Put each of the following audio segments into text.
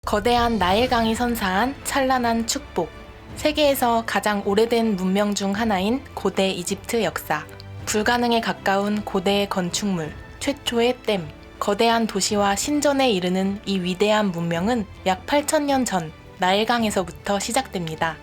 거대한 나일강이 선사한 찬란한 축복. 세계에서 가장 오래된 문명 중 하나인 고대 이집트 역사. 불가능에 가까운 고대의 건축물, 최초의 댐. 거대한 도시와 신전에 이르는 이 위대한 문명은 약 8,000년 전 나일강에서부터 시작됩니다.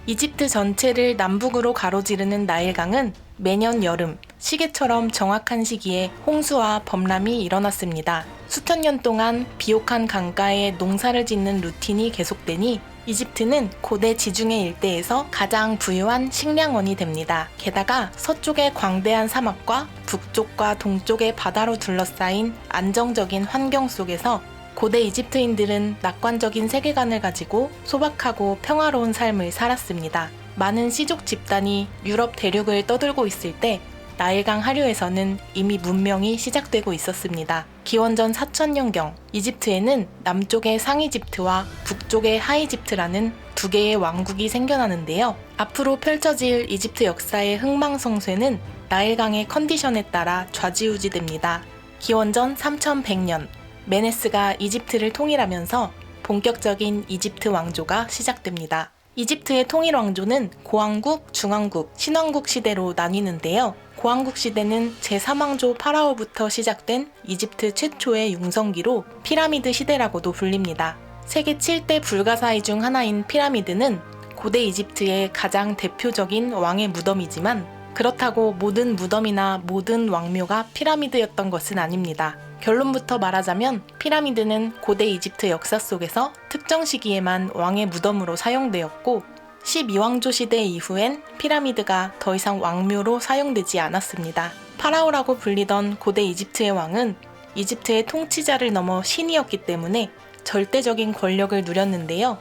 이집트 전체를 남북으로 가로지르는 나일강은 매년 여름, 시계처럼 정확한 시기에 홍수와 범람이 일어났습니다. 수천 년 동안 비옥한 강가에 농사를 짓는 루틴이 계속되니 이집트는 고대 지중해 일대에서 가장 부유한 식량원이 됩니다. 게다가 서쪽의 광대한 사막과 북쪽과 동쪽의 바다로 둘러싸인 안정적인 환경 속에서 고대 이집트인들은 낙관적인 세계관을 가지고 소박하고 평화로운 삶을 살았습니다. 많은 시족 집단이 유럽 대륙을 떠돌고 있을 때 나일강 하류에서는 이미 문명이 시작되고 있었습니다. 기원전 4000년경 이집트에는 남쪽의 상이집트와 북쪽의 하이집트라는 두 개의 왕국이 생겨나는데요. 앞으로 펼쳐질 이집트 역사의 흥망성쇠는 나일강의 컨디션에 따라 좌지우지됩니다. 기원전 3100년 메네스가 이집트를 통일하면서 본격적인 이집트 왕조가 시작됩니다. 이집트의 통일 왕조는 고왕국, 중왕국, 신왕국 시대로 나뉘는데요. 고왕국 시대는 제3왕조 파라오부터 시작된 이집트 최초의 융성기로 피라미드 시대라고도 불립니다. 세계 7대 불가사의 중 하나인 피라미드는 고대 이집트의 가장 대표적인 왕의 무덤이지만 그렇다고 모든 무덤이나 모든 왕묘가 피라미드였던 것은 아닙니다. 결론부터 말하자면 피라미드는 고대 이집트 역사 속에서 특정 시기에만 왕의 무덤으로 사용되었고 12왕조 시대 이후엔 피라미드가 더 이상 왕묘로 사용되지 않았습니다. 파라오라고 불리던 고대 이집트의 왕은 이집트의 통치자를 넘어 신이었기 때문에 절대적인 권력을 누렸는데요.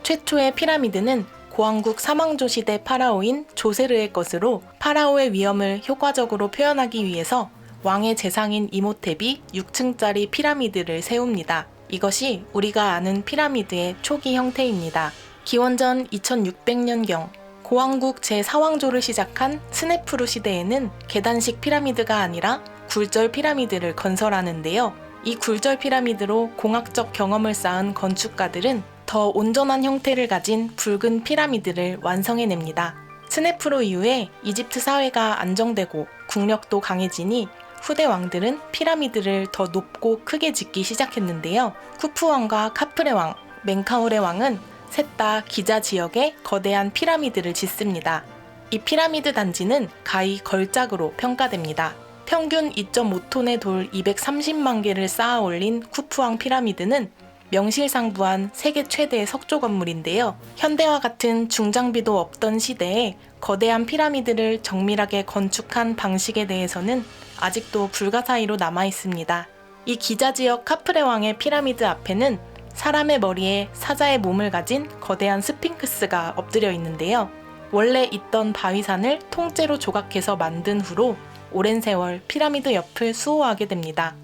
최초의 피라미드는 고왕국 3왕조 시대 파라오인 조세르의 것으로 파라오의 위엄을 효과적으로 표현하기 위해서 왕의 재상인 이모텝이 6층짜리 피라미드를 세웁니다. 이것이 우리가 아는 피라미드의 초기 형태입니다. 기원전 2600년경 고왕국 제4왕조를 시작한 스네프루 시대에는 계단식 피라미드가 아니라 굴절 피라미드를 건설하는데요. 이 굴절 피라미드로 공학적 경험을 쌓은 건축가들은 더 온전한 형태를 가진 붉은 피라미드를 완성해냅니다. 스네프루 이후에 이집트 사회가 안정되고 국력도 강해지니 후대 왕들은 피라미드를 더 높고 크게 짓기 시작했는데요. 쿠프 왕과 카프레 왕, 멘카우레 왕은 셋 다 기자 지역에 거대한 피라미드를 짓습니다. 이 피라미드 단지는 가히 걸작으로 평가됩니다. 평균 2.5톤의 돌 230만 개를 쌓아 올린 쿠프왕 피라미드는 명실상부한 세계 최대의 석조 건물인데요. 현대와 같은 중장비도 없던 시대에 거대한 피라미드를 정밀하게 건축한 방식에 대해서는 아직도 불가사의로 남아있습니다. 이 기자지역 카프레 왕의 피라미드 앞에는 사람의 머리에 사자의 몸을 가진 거대한 스핑크스가 엎드려 있는데요. 원래 있던 바위산을 통째로 조각해서 만든 후로 오랜 세월 피라미드 옆을 수호하게 됩니다.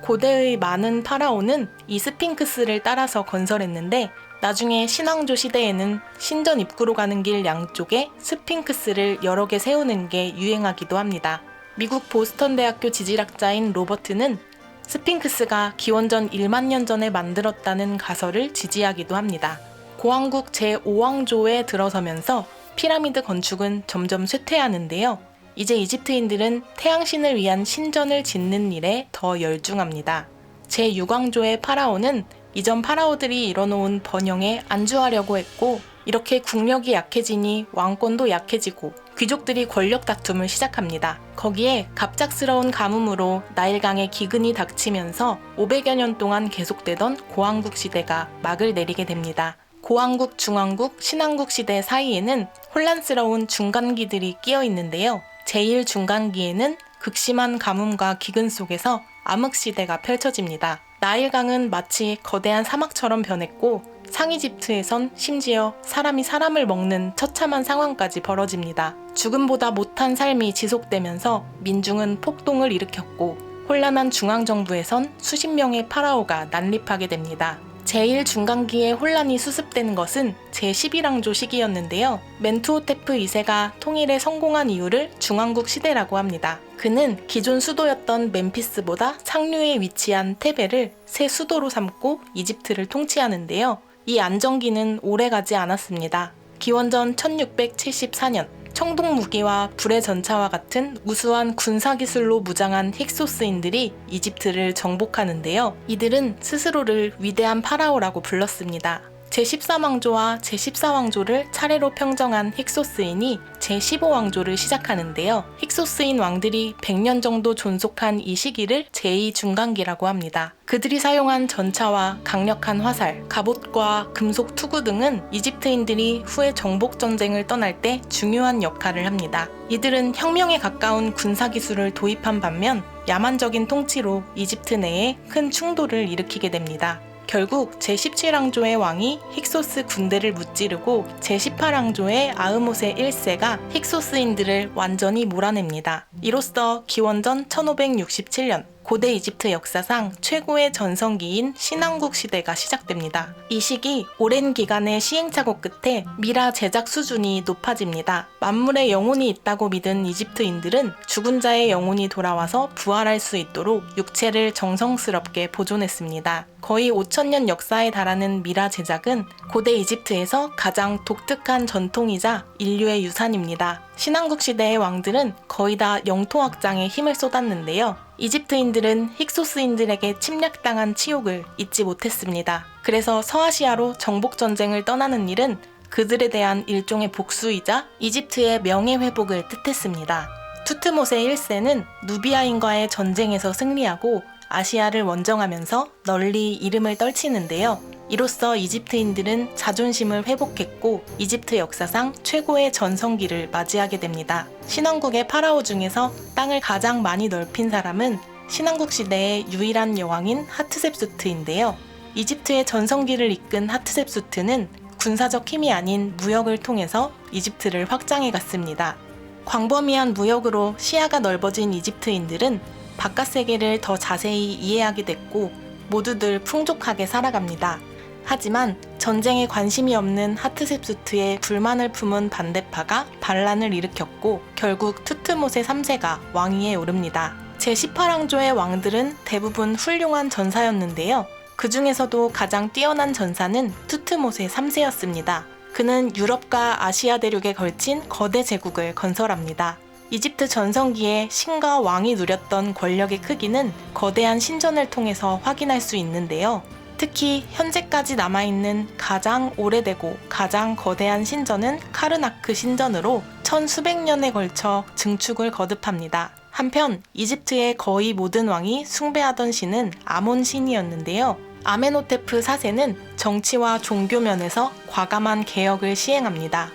고대의 많은 파라오는 이 스핑크스를 따라서 건설했는데 나중에 신왕조 시대에는 신전 입구로 가는 길 양쪽에 스핑크스를 여러 개 세우는 게 유행하기도 합니다. 미국 보스턴 대학교 지질학자인 로버트는 스핑크스가 기원전 1만 년 전에 만들었다는 가설을 지지하기도 합니다. 고왕국 제5왕조에 들어서면서 피라미드 건축은 점점 쇠퇴하는데요. 이제 이집트인들은 태양신을 위한 신전을 짓는 일에 더 열중합니다. 제6왕조의 파라오는 이전 파라오들이 이뤄놓은 번영에 안주하려고 했고 이렇게 국력이 약해지니 왕권도 약해지고 귀족들이 권력 다툼을 시작합니다. 거기에 갑작스러운 가뭄으로 나일강에 기근이 닥치면서 500여 년 동안 계속되던 고왕국 시대가 막을 내리게 됩니다. 고왕국, 중왕국, 신왕국 시대 사이에는 혼란스러운 중간기들이 끼어 있는데요. 제1중간기에는 극심한 가뭄과 기근 속에서 암흑시대가 펼쳐집니다. 나일강은 마치 거대한 사막처럼 변했고 상이집트에선 심지어 사람이 사람을 먹는 처참한 상황까지 벌어집니다. 죽음보다 못한 삶이 지속되면서 민중은 폭동을 일으켰고 혼란한 중앙정부에선 수십 명의 파라오가 난립하게 됩니다. 제1중간기의 혼란이 수습되는 것은 제11왕조 시기였는데요. 멘투호테프 2세가 통일에 성공한 이유를 중왕국 시대라고 합니다. 그는 기존 수도였던 멤피스보다 상류에 위치한 테베를 새 수도로 삼고 이집트를 통치하는데요. 이 안정기는 오래가지 않았습니다. 기원전 1674년 청동 무기와 불의 전차와 같은 우수한 군사기술로 무장한 힉소스인들이 이집트를 정복하는데요. 이들은 스스로를 위대한 파라오라고 불렀습니다. 제13왕조와 제14왕조를 차례로 평정한 힉소스인이 제15왕조를 시작하는데요. 힉소스인 왕들이 100년 정도 존속한 이 시기를 제2중간기라고 합니다. 그들이 사용한 전차와 강력한 화살, 갑옷과 금속 투구 등은 이집트인들이 후에 정복전쟁을 떠날 때 중요한 역할을 합니다. 이들은 혁명에 가까운 군사기술을 도입한 반면 야만적인 통치로 이집트 내에 큰 충돌을 일으키게 됩니다. 결국 제17왕조의 왕이 힉소스 군대를 무찌르고 제18왕조의 아흐모세 1세가 힉소스인들을 완전히 몰아냅니다. 이로써 기원전 1567년 고대 이집트 역사상 최고의 전성기인 신왕국 시대가 시작됩니다. 이 시기 오랜 기간의 시행착오 끝에 미라 제작 수준이 높아집니다. 만물에 영혼이 있다고 믿은 이집트인들은 죽은 자의 영혼이 돌아와서 부활할 수 있도록 육체를 정성스럽게 보존했습니다. 거의 5000년 역사에 달하는 미라 제작은 고대 이집트에서 가장 독특한 전통이자 인류의 유산입니다. 신왕국 시대의 왕들은 거의 다 영토 확장에 힘을 쏟았는데요. 이집트인들은 힉소스인들에게 침략당한 치욕을 잊지 못했습니다. 그래서 서아시아로 정복전쟁을 떠나는 일은 그들에 대한 일종의 복수이자 이집트의 명예회복을 뜻했습니다. 투트모세 1세는 누비아인과의 전쟁에서 승리하고 아시아를 원정하면서 널리 이름을 떨치는데요. 이로써 이집트인들은 자존심을 회복했고 이집트 역사상 최고의 전성기를 맞이하게 됩니다. 신왕국의 파라오 중에서 땅을 가장 많이 넓힌 사람은 신왕국 시대의 유일한 여왕인 하트셉수트인데요. 이집트의 전성기를 이끈 하트셉수트는 군사적 힘이 아닌 무역을 통해서 이집트를 확장해 갔습니다. 광범위한 무역으로 시야가 넓어진 이집트인들은 바깥 세계를 더 자세히 이해하게 됐고 모두들 풍족하게 살아갑니다. 하지만 전쟁에 관심이 없는 하트셉수트의 불만을 품은 반대파가 반란을 일으켰고 결국 투트모세 3세가 왕위에 오릅니다. 제18왕조의 왕들은 대부분 훌륭한 전사였는데요. 그 중에서도 가장 뛰어난 전사는 투트모세 3세였습니다. 그는 유럽과 아시아 대륙에 걸친 거대 제국을 건설합니다. 이집트 전성기에 신과 왕이 누렸던 권력의 크기는 거대한 신전을 통해서 확인할 수 있는데요. 특히 현재까지 남아있는 가장 오래되고 가장 거대한 신전은 카르나크 신전으로 천수백 년에 걸쳐 증축을 거듭합니다. 한편 이집트의 거의 모든 왕이 숭배하던 신은 아몬 신이었는데요. 아메노테프 4세는 정치와 종교 면에서 과감한 개혁을 시행합니다.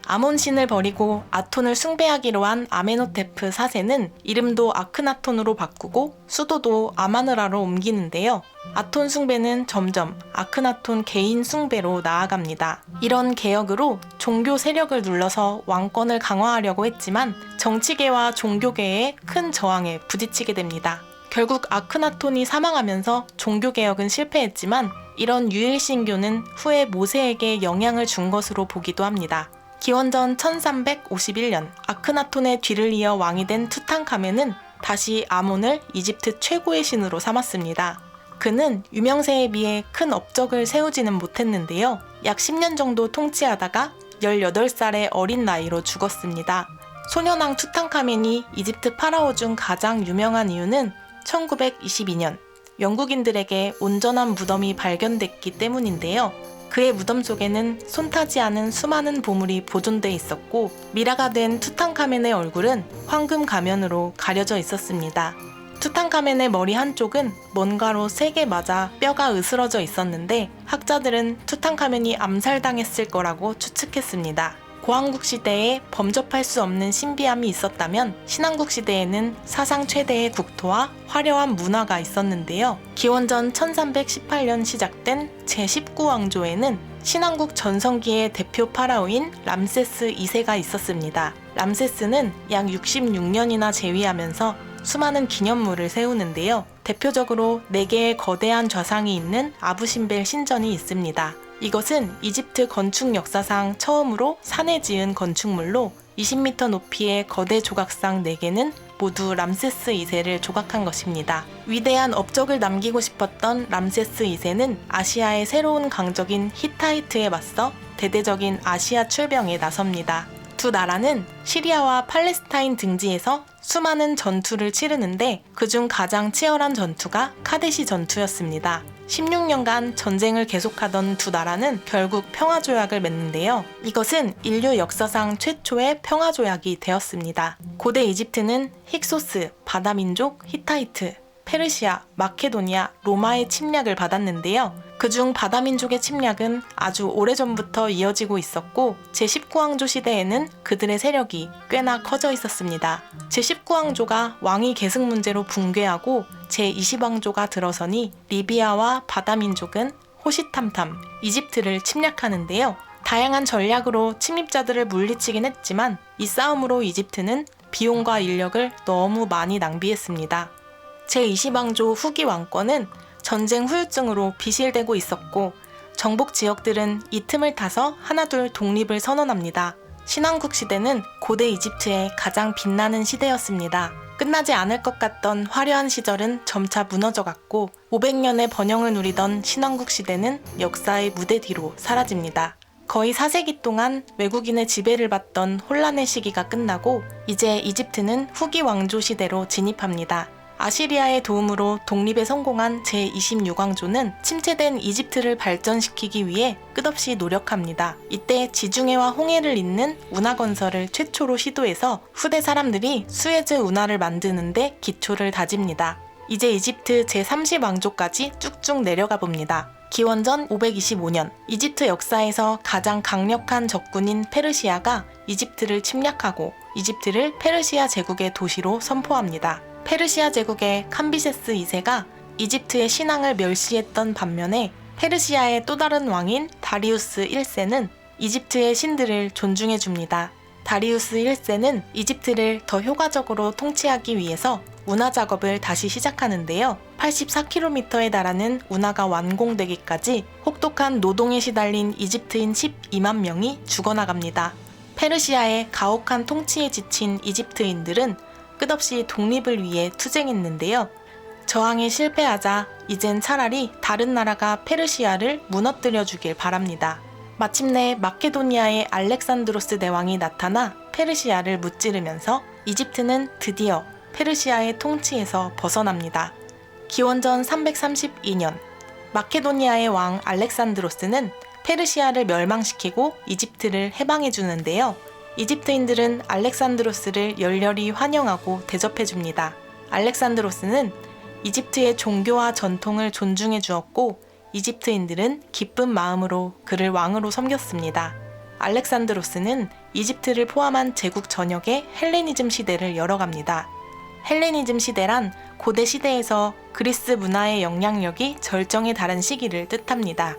아몬 신을 버리고 아톤을 숭배하기로 한 아메노테프 4세는 이름도 아크나톤으로 바꾸고 수도도 아마느라로 옮기는데요. 아톤 숭배는 점점 아크나톤 개인 숭배로 나아갑니다. 이런 개혁으로 종교 세력을 눌러서 왕권을 강화하려고 했지만 정치계와 종교계의 큰 저항에 부딪히게 됩니다. 결국 아크나톤이 사망하면서 종교개혁은 실패했지만 이런 유일신교는 후에 모세에게 영향을 준 것으로 보기도 합니다. 기원전 1351년 아크나톤의 뒤를 이어 왕이 된 투탕카멘은 다시 아몬을 이집트 최고의 신으로 삼았습니다. 그는 유명세에 비해 큰 업적을 세우지는 못했는데요. 약 10년 정도 통치하다가 18살의 어린 나이로 죽었습니다. 소년왕 투탕카멘이 이집트 파라오 중 가장 유명한 이유는 1922년 영국인들에게 온전한 무덤이 발견됐기 때문인데요. 그의 무덤 속에는 손타지 않은 수많은 보물이 보존돼 있었고 미라가 된 투탕카멘의 얼굴은 황금 가면으로 가려져 있었습니다. 투탕카멘의 머리 한쪽은 뭔가로 세게 맞아 뼈가 으스러져 있었는데 학자들은 투탕카멘이 암살당했을 거라고 추측했습니다. 고왕국 시대에 범접할 수 없는 신비함이 있었다면 신왕국 시대에는 사상 최대의 국토와 화려한 문화가 있었는데요. 기원전 1318년 시작된 제19왕조에는 신왕국 전성기의 대표 파라오인 람세스 2세가 있었습니다. 람세스는 약 66년이나 재위하면서 수많은 기념물을 세우는데요. 대표적으로 4개의 거대한 좌상이 있는 아부신벨 신전이 있습니다. 이것은 이집트 건축 역사상 처음으로 산에 지은 건축물로 20m 높이의 거대 조각상 4개는 모두 람세스 2세를 조각한 것입니다. 위대한 업적을 남기고 싶었던 람세스 2세는 아시아의 새로운 강적인 히타이트에 맞서 대대적인 아시아 출병에 나섭니다. 두 나라는 시리아와 팔레스타인 등지에서 수많은 전투를 치르는데 그중 가장 치열한 전투가 카데시 전투였습니다. 16년간 전쟁을 계속하던 두 나라는 결국 평화조약을 맺는데요. 이것은 인류 역사상 최초의 평화조약이 되었습니다. 고대 이집트는 힉소스, 바다민족, 히타이트, 페르시아, 마케도니아, 로마의 침략을 받았는데요. 그중 바다민족의 침략은 아주 오래전부터 이어지고 있었고 제19왕조 시대에는 그들의 세력이 꽤나 커져 있었습니다. 제19왕조가 왕위 계승 문제로 붕괴하고 제20왕조가 들어서니 리비아와 바다민족은 호시탐탐 이집트를 침략하는데요. 다양한 전략으로 침입자들을 물리치긴 했지만 이 싸움으로 이집트는 비용과 인력을 너무 많이 낭비했습니다. 제20왕조 후기 왕권은 전쟁 후유증으로 비실되고 있었고 정복 지역들은 이 틈을 타서 하나둘 독립을 선언합니다. 신왕국 시대는 고대 이집트의 가장 빛나는 시대였습니다. 끝나지 않을 것 같던 화려한 시절은 점차 무너져갔고 500년의 번영을 누리던 신왕국 시대는 역사의 무대 뒤로 사라집니다. 거의 4세기 동안 외국인의 지배를 받던 혼란의 시기가 끝나고 이제 이집트는 후기 왕조 시대로 진입합니다. 아시리아의 도움으로 독립에 성공한 제26왕조는 침체된 이집트를 발전시키기 위해 끝없이 노력합니다. 이때 지중해와 홍해를 잇는 운하 건설을 최초로 시도해서 후대 사람들이 수에즈 운하를 만드는데 기초를 다집니다. 이제 이집트 제30왕조까지 쭉쭉 내려가 봅니다. 기원전 525년 이집트 역사에서 가장 강력한 적군인 페르시아가 이집트를 침략하고 이집트를 페르시아 제국의 도시로 선포합니다. 페르시아 제국의 캄비세스 2세가 이집트의 신앙을 멸시했던 반면에 페르시아의 또 다른 왕인 다리우스 1세는 이집트의 신들을 존중해줍니다. 다리우스 1세는 이집트를 더 효과적으로 통치하기 위해서 운하 작업을 다시 시작하는데요. 84km에 달하는 운하가 완공되기까지 혹독한 노동에 시달린 이집트인 12만 명이 죽어나갑니다. 페르시아의 가혹한 통치에 지친 이집트인들은 끝없이 독립을 위해 투쟁했는데요. 저항에 실패하자 이젠 차라리 다른 나라가 페르시아를 무너뜨려 주길 바랍니다. 마침내 마케도니아의 알렉산드로스 대왕이 나타나 페르시아를 무찌르면서 이집트는 드디어 페르시아의 통치에서 벗어납니다. 기원전 332년 마케도니아의 왕 알렉산드로스는 페르시아를 멸망시키고 이집트를 해방해 주는데요. 이집트인들은 알렉산드로스를 열렬히 환영하고 대접해줍니다. 알렉산드로스는 이집트의 종교와 전통을 존중해 주었고 이집트인들은 기쁜 마음으로 그를 왕으로 섬겼습니다. 알렉산드로스는 이집트를 포함한 제국 전역에 헬레니즘 시대를 열어갑니다. 헬레니즘 시대란 고대 시대에서 그리스 문화의 영향력이 절정에 달한 시기를 뜻합니다.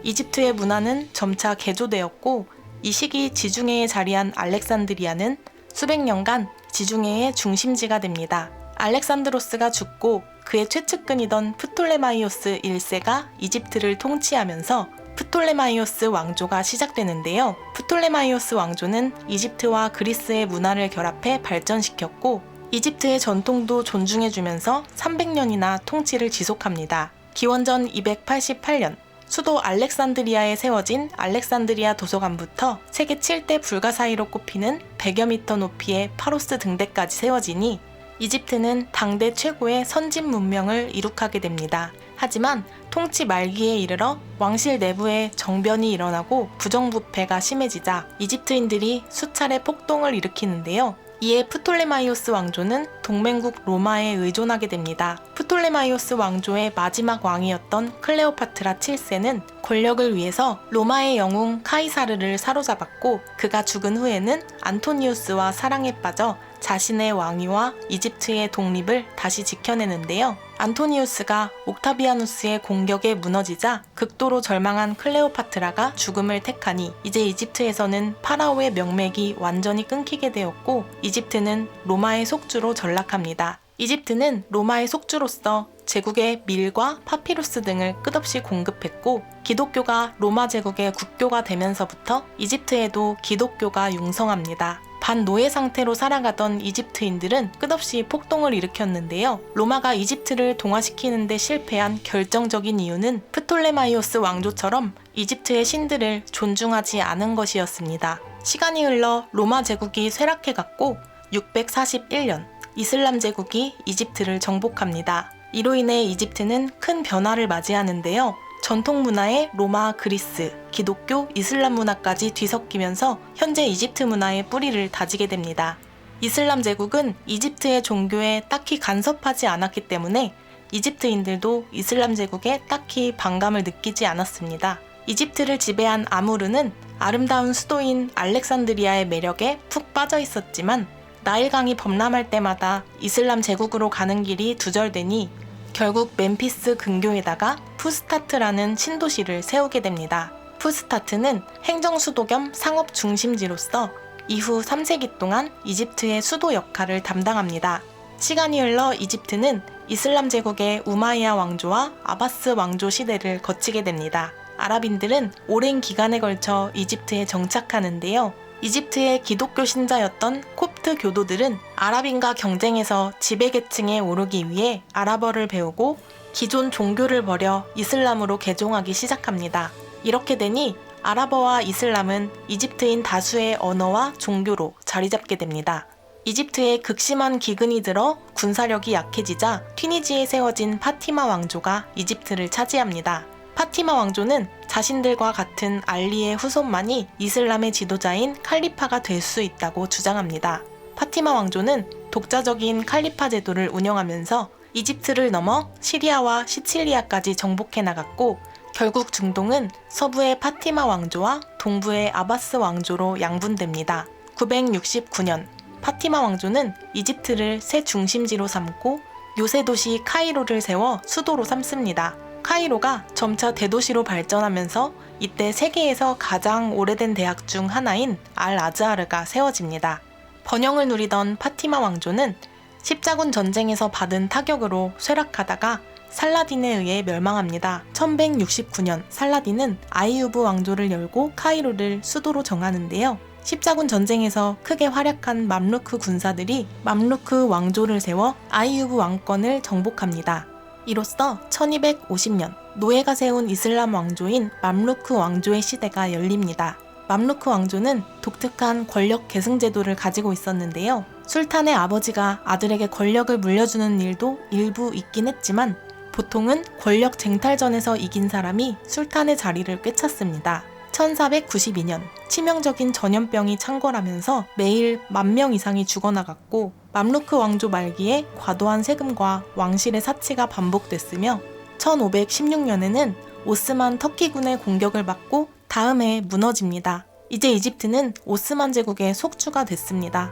이집트의 문화는 점차 개조되었고 이 시기 지중해에 자리한 알렉산드리아는 수백 년간 지중해의 중심지가 됩니다. 알렉산드로스가 죽고 그의 최측근이던 프톨레마이오스 1세가 이집트를 통치하면서 프톨레마이오스 왕조가 시작되는데요. 프톨레마이오스 왕조는 이집트와 그리스의 문화를 결합해 발전시켰고 이집트의 전통도 존중해주면서 300년이나 통치를 지속합니다. 기원전 288년 수도 알렉산드리아에 세워진 알렉산드리아 도서관부터 세계 7대 불가사의로 꼽히는 100여 미터 높이의 파로스 등대까지 세워지니 이집트는 당대 최고의 선진 문명을 이룩하게 됩니다. 하지만 통치 말기에 이르러 왕실 내부에 정변이 일어나고 부정부패가 심해지자 이집트인들이 수차례 폭동을 일으키는데요. 이에 프톨레마이오스 왕조는 동맹국 로마에 의존하게 됩니다. 프톨레마이오스 왕조의 마지막 왕이었던 클레오파트라 7세는 권력을 위해서 로마의 영웅 카이사르를 사로잡았고 그가 죽은 후에는 안토니우스와 사랑에 빠져 자신의 왕위와 이집트의 독립을 다시 지켜내는데요. 안토니우스가 옥타비아누스의 공격에 무너지자 극도로 절망한 클레오파트라가 죽음을 택하니 이제 이집트에서는 파라오의 명맥이 완전히 끊기게 되었고 이집트는 로마의 속주로 전락합니다. 이집트는 로마의 속주로서 제국에 밀과 파피루스 등을 끝없이 공급했고 기독교가 로마 제국의 국교가 되면서부터 이집트에도 기독교가 융성합니다. 반노예 상태로 살아가던 이집트인들은 끝없이 폭동을 일으켰는데요. 로마가 이집트를 동화시키는 데 실패한 결정적인 이유는 프톨레마이오스 왕조처럼 이집트의 신들을 존중하지 않은 것이었습니다. 시간이 흘러 로마 제국이 쇠락해갔고 641년 이슬람 제국이 이집트를 정복합니다. 이로 인해 이집트는 큰 변화를 맞이하는데요. 전통 문화의 로마, 그리스, 기독교, 이슬람 문화까지 뒤섞이면서 현재 이집트 문화의 뿌리를 다지게 됩니다. 이슬람 제국은 이집트의 종교에 딱히 간섭하지 않았기 때문에 이집트인들도 이슬람 제국에 딱히 반감을 느끼지 않았습니다. 이집트를 지배한 아무르는 아름다운 수도인 알렉산드리아의 매력에 푹 빠져 있었지만 나일강이 범람할 때마다 이슬람 제국으로 가는 길이 두절되니 결국 멤피스 근교에다가 푸스타트라는 신도시를 세우게 됩니다. 푸스타트는 행정 수도 겸 상업 중심지로서 이후 3세기 동안 이집트의 수도 역할을 담당합니다. 시간이 흘러 이집트는 이슬람 제국의 우마이야 왕조와 아바스 왕조 시대를 거치게 됩니다. 아랍인들은 오랜 기간에 걸쳐 이집트에 정착하는데요. 이집트의 기독교 신자였던 콥트 교도들은 아랍인과 경쟁해서 지배계층에 오르기 위해 아랍어를 배우고 기존 종교를 버려 이슬람으로 개종하기 시작합니다. 이렇게 되니 아랍어와 이슬람은 이집트인 다수의 언어와 종교로 자리 잡게 됩니다. 이집트에 극심한 기근이 들어 군사력이 약해지자 튀니지에 세워진 파티마 왕조가 이집트를 차지합니다. 파티마 왕조는 자신들과 같은 알리의 후손만이 이슬람의 지도자인 칼리파가 될 수 있다고 주장합니다. 파티마 왕조는 독자적인 칼리파 제도를 운영하면서 이집트를 넘어 시리아와 시칠리아까지 정복해 나갔고 결국 중동은 서부의 파티마 왕조와 동부의 아바스 왕조로 양분됩니다. 969년 파티마 왕조는 이집트를 새 중심지로 삼고 요새 도시 카이로를 세워 수도로 삼습니다. 카이로가 점차 대도시로 발전하면서 이때 세계에서 가장 오래된 대학 중 하나인 알-아즈하르가 세워집니다. 번영을 누리던 파티마 왕조는 십자군 전쟁에서 받은 타격으로 쇠락하다가 살라딘에 의해 멸망합니다. 1169년 살라딘은 아이유브 왕조를 열고 카이로를 수도로 정하는데요. 십자군 전쟁에서 크게 활약한 맘루크 군사들이 맘루크 왕조를 세워 아이유브 왕권을 정복합니다. 이로써 1250년 노예가 세운 이슬람 왕조인 맘루크 왕조의 시대가 열립니다. 맘루크 왕조는 독특한 권력 계승 제도를 가지고 있었는데요. 술탄의 아버지가 아들에게 권력을 물려주는 일도 일부 있긴 했지만 보통은 권력 쟁탈전에서 이긴 사람이 술탄의 자리를 꿰찼습니다. 1492년 치명적인 전염병이 창궐하면서 매일 10,000명 이상이 죽어나갔고 맘루크 왕조 말기에 과도한 세금과 왕실의 사치가 반복됐으며 1516년에는 오스만 터키군의 공격을 받고 다음해 무너집니다. 이제 이집트는 오스만 제국의 속주가 됐습니다.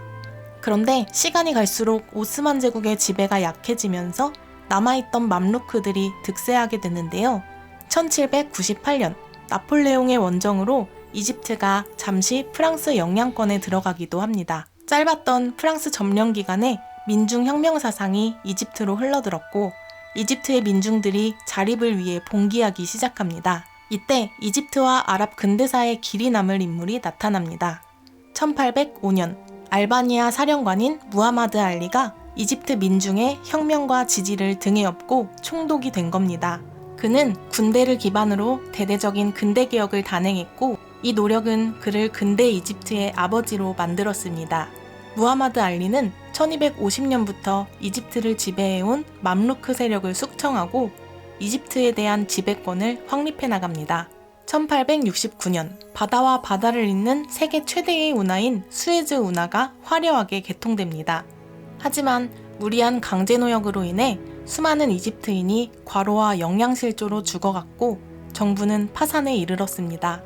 그런데 시간이 갈수록 오스만 제국의 지배가 약해지면서 남아있던 맘루크들이 득세하게 되는데요. 1798년 나폴레옹의 원정으로 이집트가 잠시 프랑스 영향권에 들어가기도 합니다. 짧았던 프랑스 점령 기간에 민중혁명 사상이 이집트로 흘러들었고 이집트의 민중들이 자립을 위해 봉기하기 시작합니다. 이때 이집트와 아랍 근대사의 길이 남을 인물이 나타납니다. 1805년 알바니아 사령관인 무하마드 알리가 이집트 민중의 혁명과 지지를 등에 업고 총독이 된 겁니다. 그는 군대를 기반으로 대대적인 근대개혁을 단행했고 이 노력은 그를 근대 이집트의 아버지로 만들었습니다. 무하마드 알리는 1250년부터 이집트를 지배해온 맘루크 세력을 숙청하고 이집트에 대한 지배권을 확립해 나갑니다. 1869년 바다와 바다를 잇는 세계 최대의 운하인 수에즈 운하가 화려하게 개통됩니다. 하지만 무리한 강제노역으로 인해 수많은 이집트인이 과로와 영양실조로 죽어갔고 정부는 파산에 이르렀습니다.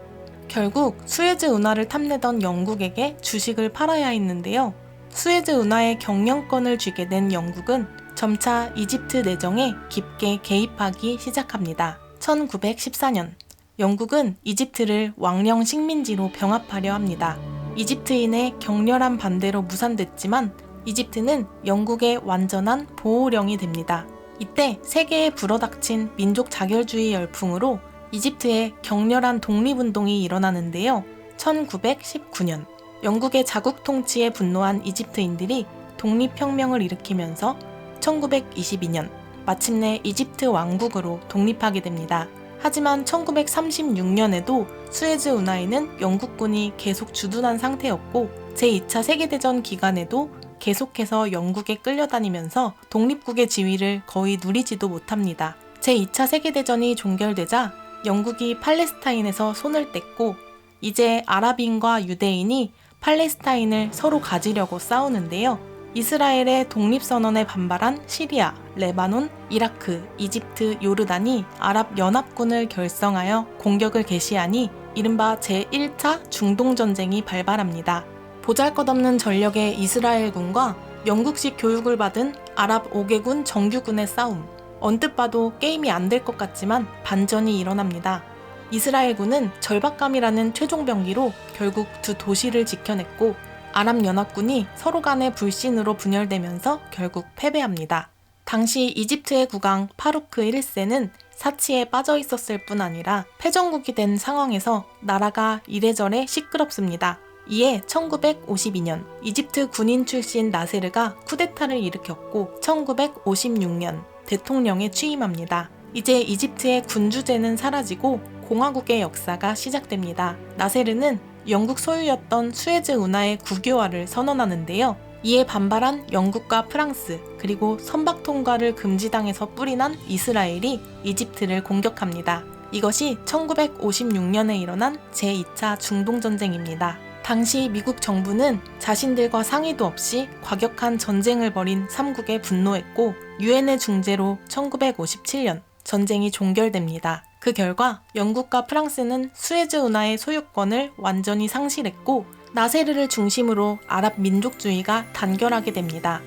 결국 수에즈 운하를 탐내던 영국에게 주식을 팔아야 했는데요. 수에즈 운하의 경영권을 쥐게 된 영국은 점차 이집트 내정에 깊게 개입하기 시작합니다. 1914년 영국은 이집트를 왕령 식민지로 병합하려 합니다. 이집트인의 격렬한 반대로 무산됐지만 이집트는 영국의 완전한 보호령이 됩니다. 이때 세계에 불어닥친 민족 자결주의 열풍으로 이집트에 격렬한 독립운동이 일어나는데요. 1919년 영국의 자국 통치에 분노한 이집트인들이 독립혁명을 일으키면서 1922년 마침내 이집트 왕국으로 독립하게 됩니다. 하지만 1936년에도 수에즈 운하에는 영국군이 계속 주둔한 상태였고 제2차 세계대전 기간에도 계속해서 영국에 끌려다니면서 독립국의 지위를 거의 누리지도 못합니다. 제2차 세계대전이 종결되자 영국이 팔레스타인에서 손을 뗐고 이제 아랍인과 유대인이 팔레스타인을 서로 가지려고 싸우는데요. 이스라엘의 독립선언에 반발한 시리아, 레바논, 이라크, 이집트, 요르단이 아랍연합군을 결성하여 공격을 개시하니 이른바 제1차 중동전쟁이 발발합니다. 보잘것없는 전력의 이스라엘군과 영국식 교육을 받은 아랍 5개군 정규군의 싸움. 언뜻 봐도 게임이 안 될 것 같지만 반전이 일어납니다. 이스라엘군은 절박감이라는 최종 병기로 결국 두 도시를 지켜냈고 아랍연합군이 서로 간의 불신으로 분열되면서 결국 패배합니다. 당시 이집트의 국왕 파루크 1세는 사치에 빠져 있었을 뿐 아니라 패전국이 된 상황에서 나라가 이래저래 시끄럽습니다. 이에 1952년 이집트 군인 출신 나세르가 쿠데타를 일으켰고 1956년 대통령에 취임합니다. 이제 이집트의 군주제는 사라지고 공화국의 역사가 시작됩니다. 나세르는 영국 소유였던 수에즈 운하의 국유화를 선언하는데요. 이에 반발한 영국과 프랑스 그리고 선박 통과를 금지당해서 뿔이 난 이스라엘이 이집트를 공격합니다. 이것이 1956년에 일어난 제2차 중동전쟁입니다. 당시 미국 정부는 자신들과 상의도 없이 과격한 전쟁을 벌인 삼국에 분노했고 유엔의 중재로 1957년 전쟁이 종결됩니다. 그 결과 영국과 프랑스는 수에즈 운하의 소유권을 완전히 상실했고 나세르를 중심으로 아랍 민족주의가 단결하게 됩니다.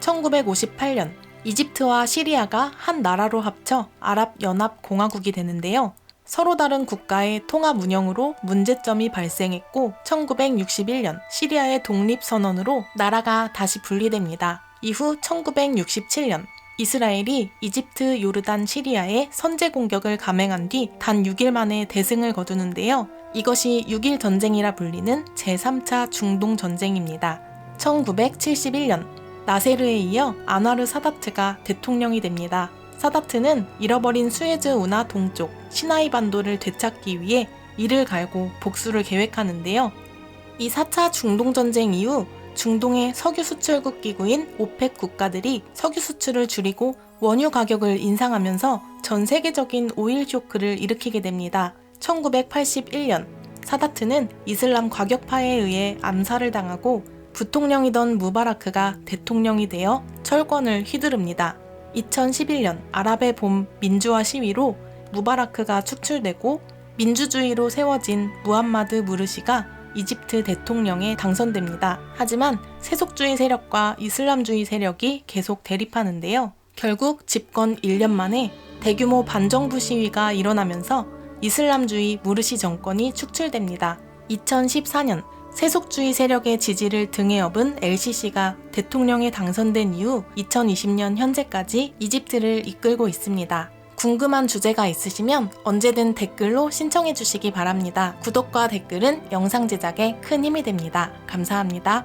1958년 이집트와 시리아가 한 나라로 합쳐 아랍연합공화국이 되는데요. 서로 다른 국가의 통합 운영으로 문제점이 발생했고 1961년 시리아의 독립선언으로 나라가 다시 분리됩니다. 이후 1967년 이스라엘이 이집트, 요르단, 시리아에 선제 공격을 감행한 뒤 단 6일 만에 대승을 거두는데요. 이것이 6일 전쟁이라 불리는 제3차 중동전쟁입니다. 1971년 나세르에 이어 안와르 사다트가 대통령이 됩니다. 사다트는 잃어버린 수에즈 운하 동쪽 시나이 반도를 되찾기 위해 이를 갈고 복수를 계획하는데요. 이 4차 중동전쟁 이후 중동의 석유 수출국 기구인 오펙 국가들이 석유 수출을 줄이고 원유 가격을 인상하면서 전 세계적인 오일 쇼크를 일으키게 됩니다. 1981년 사다트는 이슬람 과격파에 의해 암살을 당하고 부통령이던 무바라크가 대통령이 되어 철권을 휘두릅니다. 2011년 아랍의 봄 민주화 시위로 무바라크가 축출되고 민주주의로 세워진 무함마드 무르시가 이집트 대통령에 당선됩니다. 하지만 세속주의 세력과 이슬람주의 세력이 계속 대립하는데요. 결국 집권 1년 만에 대규모 반정부 시위가 일어나면서 이슬람주의 무르시 정권이 축출됩니다. 2014년 세속주의 세력의 지지를 등에 업은 LCC가 대통령에 당선된 이후 2020년 현재까지 이집트를 이끌고 있습니다. 궁금한 주제가 있으시면 언제든 댓글로 신청해 주시기 바랍니다. 구독과 댓글은 영상 제작에 큰 힘이 됩니다. 감사합니다.